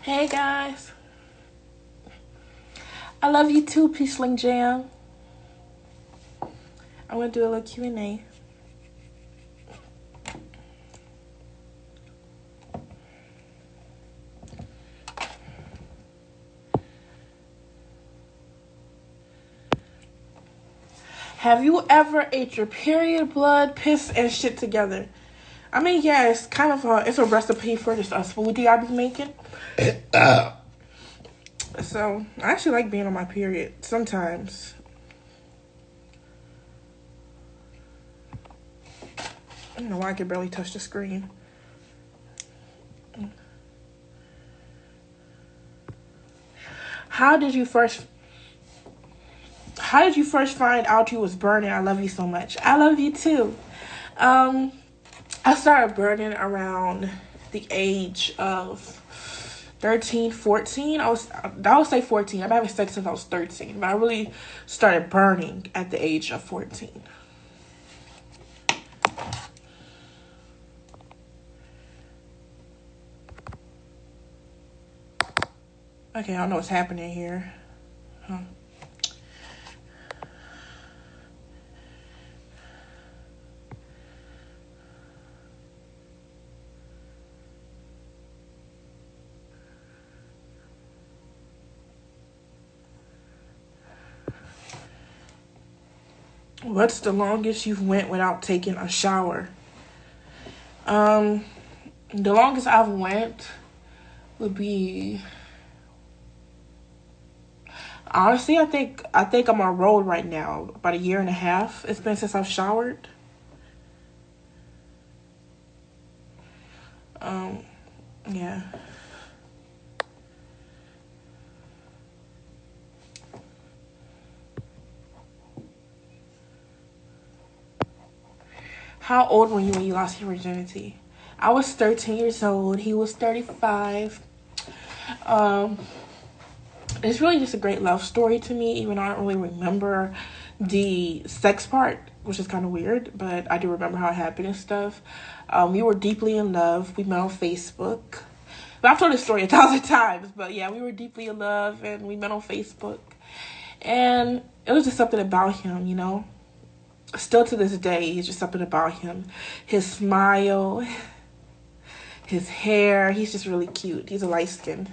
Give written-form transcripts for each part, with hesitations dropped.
Hey guys, I love you too, Peachling Jam. I'm gonna do a little Q&A. Have you ever ate your period, blood, piss, and shit together? I mean, yeah, it's kind of it's a recipe for this smoothie I be making. So I actually like being on my period sometimes. I don't know why I can barely touch the screen. How did you first find out you was burning? I love you so much. I love you too. I started burning around the age of 13, 14. I would say 14. I've been having sex since I was 13, but I really started burning at the age of 14. Okay, I don't know what's happening here. Huh. What's the longest you've went without taking a shower? The longest I've went would be, honestly, I think I'm on a roll right now. About a year and a half it's been since I've showered. Yeah. How old were you when you lost your virginity? I was 13 years old. He was 35. It's really just a great love story to me, even though I don't really remember the sex part, which is kind of weird, but I do remember how it happened and stuff. We were deeply in love. We met on Facebook. But I've told this story 1,000 times, but yeah, we were deeply in love and we met on Facebook. And it was just something about him, you know? Still to this day, it's just something about him. His smile, his hair, he's just really cute. He's a light skin.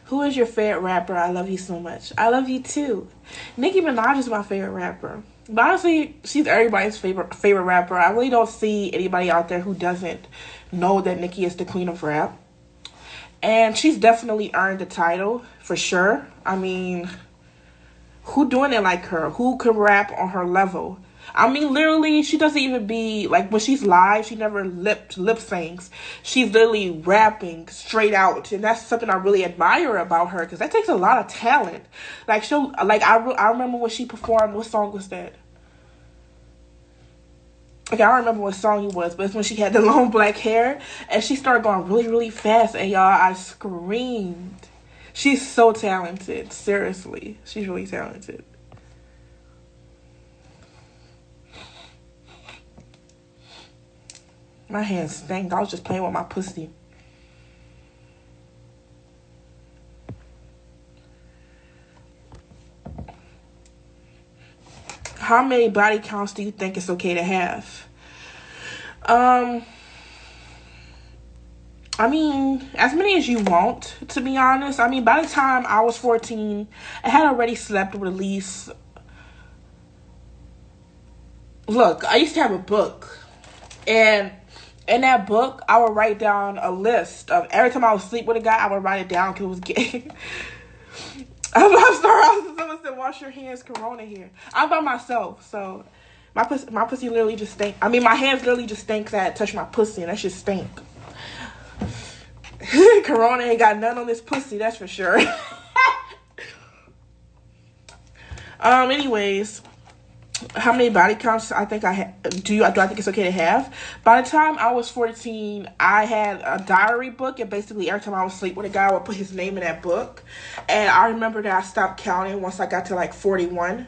Who is your favorite rapper? I love you so much. I love you too. Nicki Minaj is my favorite rapper. But honestly, she's everybody's favorite rapper. I really don't see anybody out there who doesn't know that Nicki is the queen of rap. And she's definitely earned the title, for sure. I mean, who doing it like her? Who can rap on her level? I mean, literally, she doesn't even be, like, when she's live, she never lip sings. She's literally rapping straight out. And that's something I really admire about her, because that takes a lot of talent. Like, I remember when she performed, what song was that? Okay, I don't remember what song it was, but it's when she had the long black hair and she started going really, really fast. And y'all, I screamed. She's so talented. Seriously. She's really talented. My hands stank. I was just playing with my pussy. How many body counts do you think it's okay to have? I mean, as many as you want, to be honest. I mean, by the time I was 14, I had already slept with at least... Look, I used to have a book. And in that book, I would write down a list of every time I would sleep with a guy, I would write it down because it was gay. I'm sorry. Someone said, wash your hands, Corona here. I'm by myself, so my pussy literally just stink. I mean, my hands literally just stink because I had touched my pussy, and that shit stink. Corona ain't got none on this pussy, that's for sure. Anyways, how many body counts I think I have? Do I think it's okay to have? By the time I was 14, I had a diary book, and basically every time I would sleep with a guy, I would put his name in that book. And I remember that I stopped counting once I got to like 41.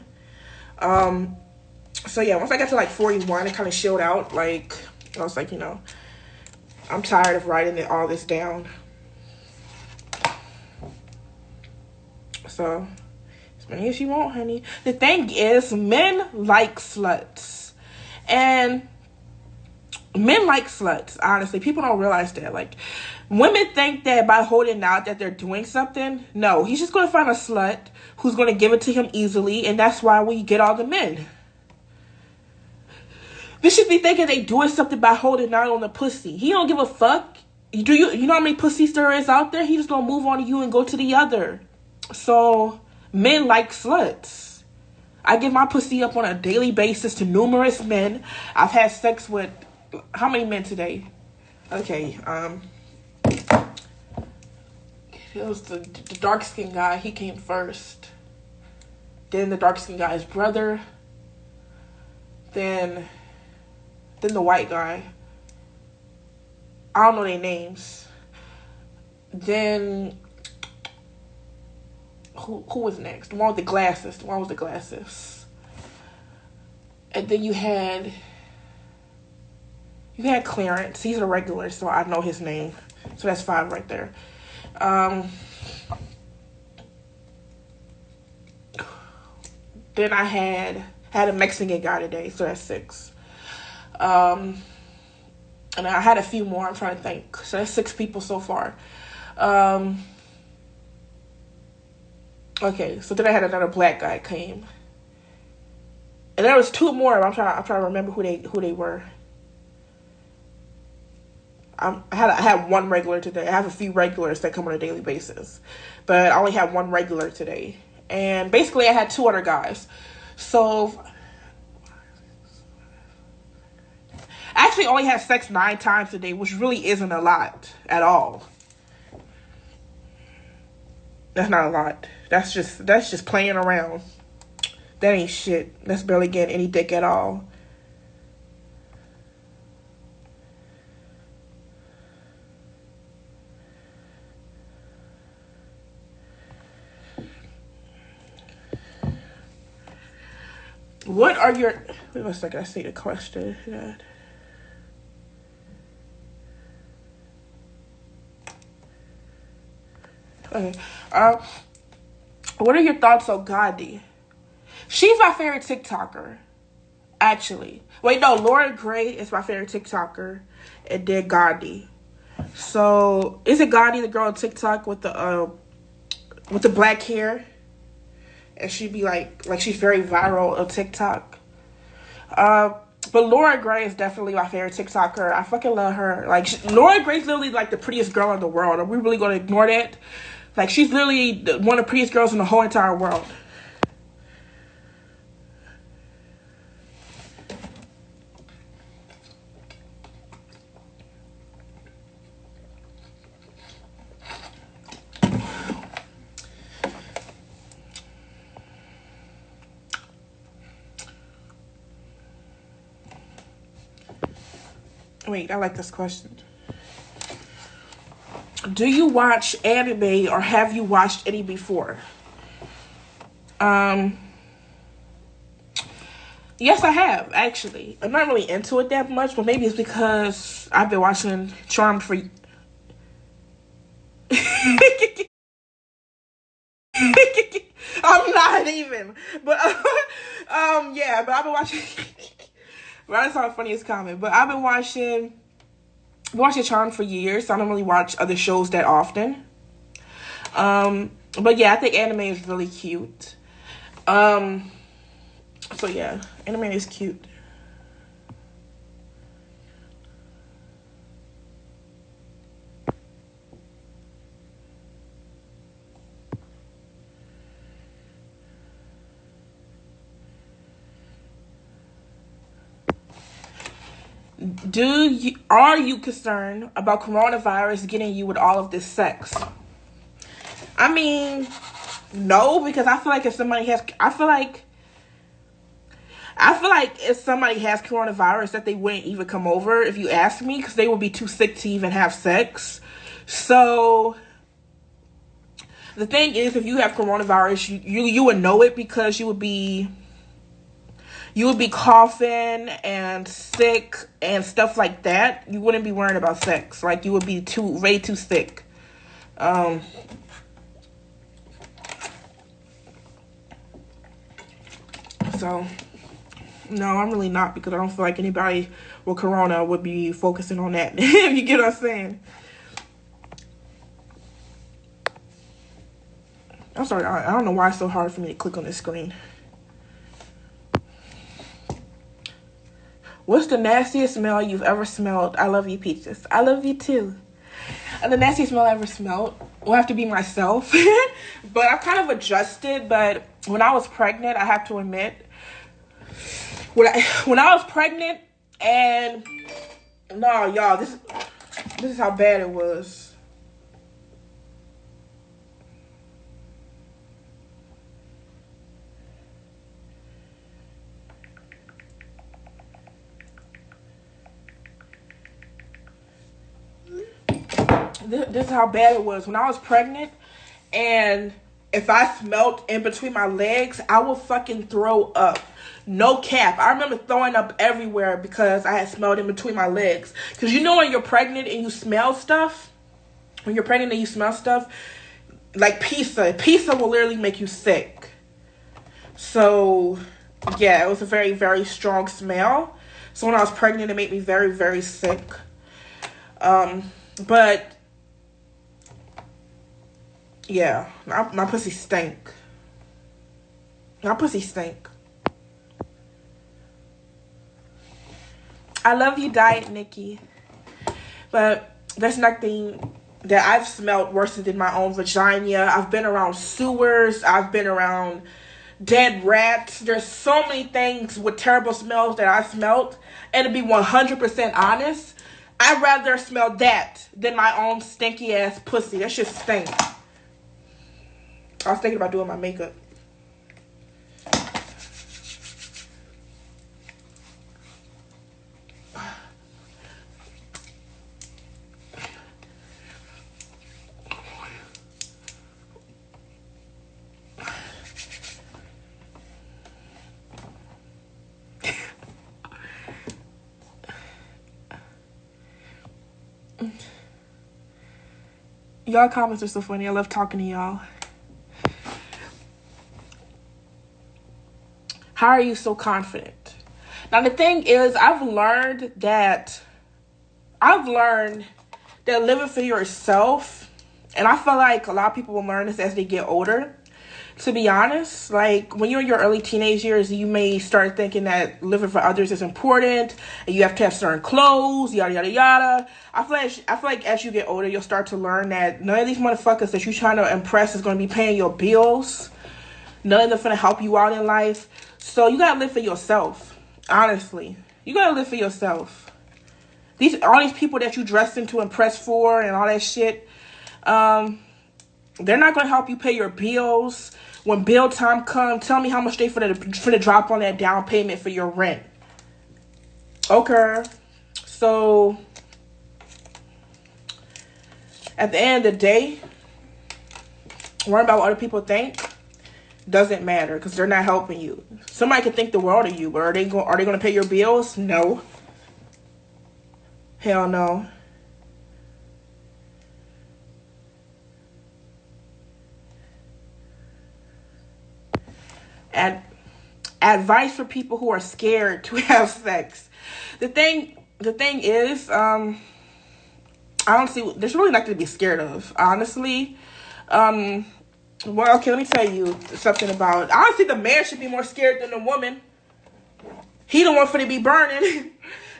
So yeah, once I got to like 41, it kind of chilled out. Like, I was like, I'm tired of writing all this down. So, as many as you want, honey. The thing is, men like sluts. And men like sluts, honestly. People don't realize that. Like, women think that by holding out that they're doing something. No, he's just going to find a slut who's going to give it to him easily. And that's why we get all the men. They should be thinking they doing something by holding out on the pussy. He don't give a fuck. You know how many pussies there is out there? He just gonna move on to you and go to the other. So, men like sluts. I give my pussy up on a daily basis to numerous men. I've had sex with, how many men today? Okay, it was the dark-skinned guy. He came first. Then the dark-skinned guy's brother. Then the white guy. I don't know their names. Then who was next? The one with the glasses. And then you had Clarence. He's a regular, so I know his name. So that's 5 right there. Then I had a Mexican guy today, so that's 6. And I had a few more. I'm trying to think. So that's 6 people so far. Okay, so then I had another black guy came, and there was 2 more. I'm trying to remember who they were. I had 1 regular today. I have a few regulars that come on a daily basis, but I only had 1 regular today. And basically, I had 2 other guys. So I actually only had sex 9 times today, which really isn't a lot at all. That's not a lot. That's just playing around. That ain't shit. That's barely getting any dick at all. What are your... Wait a second. I see the question. God. Okay. What are your thoughts on Gandhi? She's my favorite TikToker, actually. Wait, no, Laura Gray is my favorite TikToker, and then Gandhi. So, is it Gandhi, the girl on TikTok with the black hair? And she'd be like she's very viral on TikTok. But Laura Gray is definitely my favorite TikToker. I fucking love her. Like, Laura Gray's literally like the prettiest girl in the world. Are we really going to ignore that? Like, she's literally one of the prettiest girls in the whole entire world. Wait, I like this question. Do you watch anime or have you watched any before? Yes, I have, actually. I'm not really into it that much, but maybe it's because I've been watching Charmed for... I'm not even. But, yeah, but I've been watching... Well, that's not the funniest comment, but I've been watching Charmed for years, so I don't really watch other shows that often. But yeah, I think anime is really cute. So yeah, anime is cute. Are you concerned about coronavirus getting you with all of this sex? I mean, no, because I feel like if somebody has coronavirus that they wouldn't even come over if you ask me, because they would be too sick to even have sex. So the thing is, if you have coronavirus, you would know it because you would be you would be coughing and sick and stuff like that. You wouldn't be worrying about sex. Like, you would be way too sick. So, no, I'm really not, because I don't feel like anybody with corona would be focusing on that. You get what I'm saying? I'm sorry, I don't know why it's so hard for me to click on this screen. What's the nastiest smell you've ever smelled? I love you, Peaches. I love you too. And the nastiest smell I ever smelled will have to be myself. But I've kind of adjusted. But when I was pregnant, I have to admit, when I was pregnant, and no, y'all, this is how bad it was. This is how bad it was. When I was pregnant, and if I smelled in between my legs, I would fucking throw up. No cap. I remember throwing up everywhere because I had smelled in between my legs. Because you know when you're pregnant and you smell stuff? When you're pregnant and you smell stuff, like pizza will literally make you sick. So, yeah, it was a very, very strong smell. So when I was pregnant, it made me very, very sick. But yeah, my pussy stank. My pussy stank. I love you, Diet Nikki. But there's nothing that I've smelled worse than my own vagina. I've been around sewers. I've been around dead rats. There's so many things with terrible smells that I smelled. And to be 100% honest, I'd rather smell that than my own stinky ass pussy. That shit stinks. I was thinking about doing my makeup. Y'all comments are so funny. I love talking to y'all. How are you so confident? Now, the thing is, I've learned that living for yourself, and I feel like a lot of people will learn this as they get older, to be honest. Like, when you're in your early teenage years, you may start thinking that living for others is important, and you have to have certain clothes, yada, yada, yada. I feel like as you get older, you'll start to learn that none of these motherfuckers that you're trying to impress is going to be paying your bills. None of them going to help you out in life. So you gotta live for yourself. Honestly, you gotta live for yourself. All these people that you dressing to impress for and all that shit, they're not gonna help you pay your bills. When bill time comes, tell me how much they for the drop on that down payment for your rent. Okay, so at the end of the day, worrying about what other people think doesn't matter, because they're not helping you. Somebody can think the world of you, but are they going to pay your bills? No. Hell no. Advice for people who are scared to have sex. The thing is, I don't see, there's really nothing to be scared of, honestly. Well, okay, let me tell you something about, honestly, the man should be more scared than the woman. He the one for to be burning.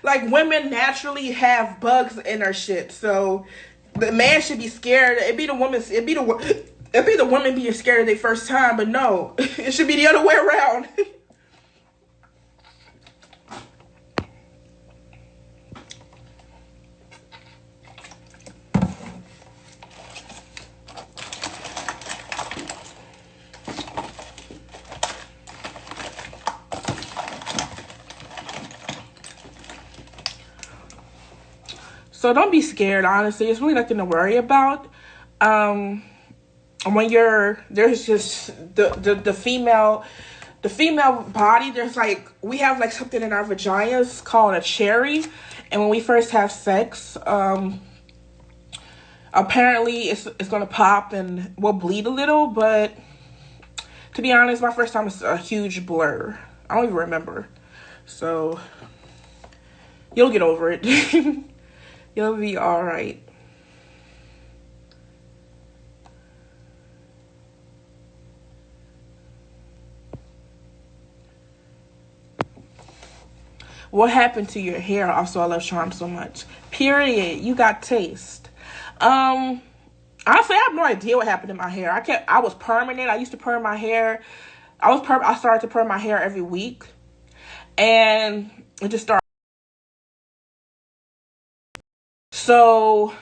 Like, women naturally have bugs in their shit, so the man should be scared. It'd be the woman being scared of their first time, but no, it should be the other way around. So don't be scared, honestly. It's really nothing to worry about. When there's just the the female body, there's like, we have like something in our vaginas called a cherry. And when we first have sex, apparently it's going to pop and we'll bleed a little. But to be honest, my first time was a huge blur. I don't even remember. So you'll get over it. You'll be all right. What happened to your hair? Also, I love Charm so much. Period. You got taste. Honestly, I have no idea what happened to my hair. I was perming it. I used to perm my hair. I started to perm my hair every week. And it just started. So,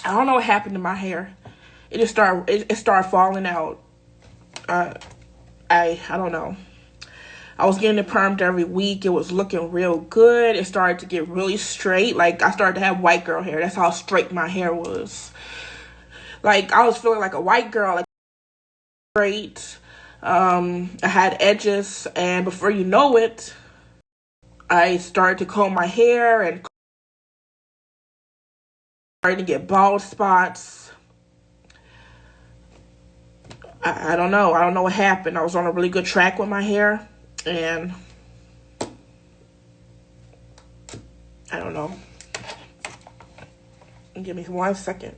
I don't know what happened to my hair. It started falling out. I don't know. I was getting it permed every week. It was looking real good. It started to get really straight. Like, I started to have white girl hair. That's how straight my hair was. Like, I was feeling like a white girl. Like, straight. I had edges. And before you know it, I started to comb my hair and started to get bald spots. I don't know. I don't know what happened. I was on a really good track with my hair. And I don't know. Give me 1 second.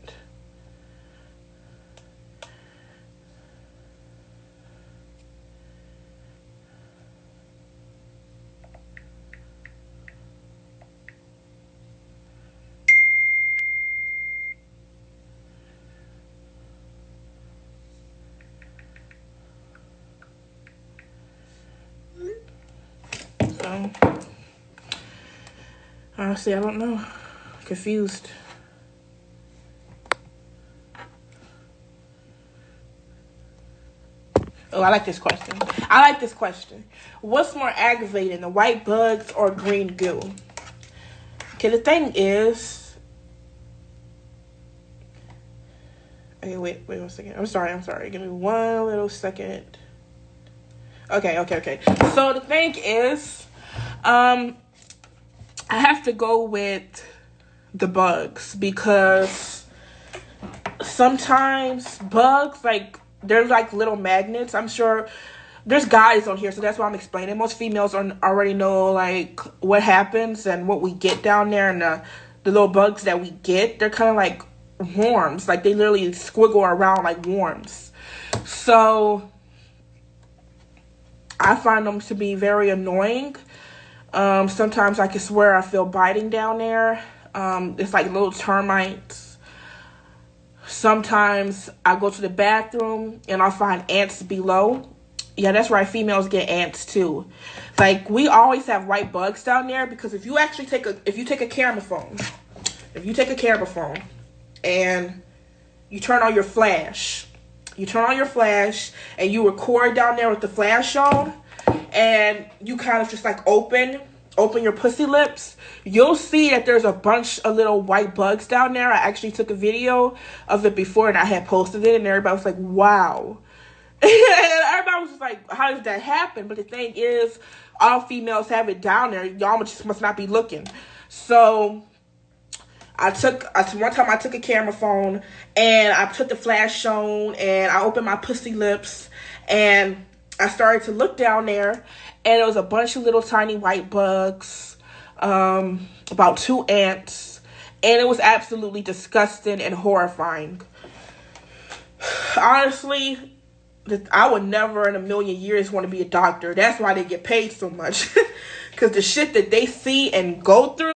So, honestly, I don't know. Confused. Oh, I like this question. What's more aggravating, the white bugs or green goo? Okay, the thing is... Okay, wait 1 second. I'm sorry. Give me 1 little second. Okay. So the thing is... I have to go with the bugs because sometimes bugs, like, they're like little magnets. I'm sure there's guys on here, so that's why I'm explaining. Most females already know, like, what happens and what we get down there, and the little bugs that we get, they're kind of like worms. Like, they literally squiggle around like worms. So I find them to be very annoying. Sometimes I can swear I feel biting down there. It's like little termites. Sometimes I go to the bathroom and I'll find ants below. Yeah, that's right. Females get ants too. Like, we always have white bugs down there because if you take a camera phone and you turn on your flash and you record down there with the flash on, and you kind of just like open your pussy lips, you'll see that there's a bunch of little white bugs down there. I actually took a video of it before and I had posted it, and everybody was like, wow. And everybody was just like, how does that happen? But the thing is, all females have it down there. Y'all just must not be looking. So one time I took a camera phone and I put the flash on and I opened my pussy lips and I started to look down there, and it was a bunch of little tiny white bugs, about 2 ants, and it was absolutely disgusting and horrifying. Honestly, I would never in a million years want to be a doctor. That's why they get paid so much. Because the shit that they see and go through,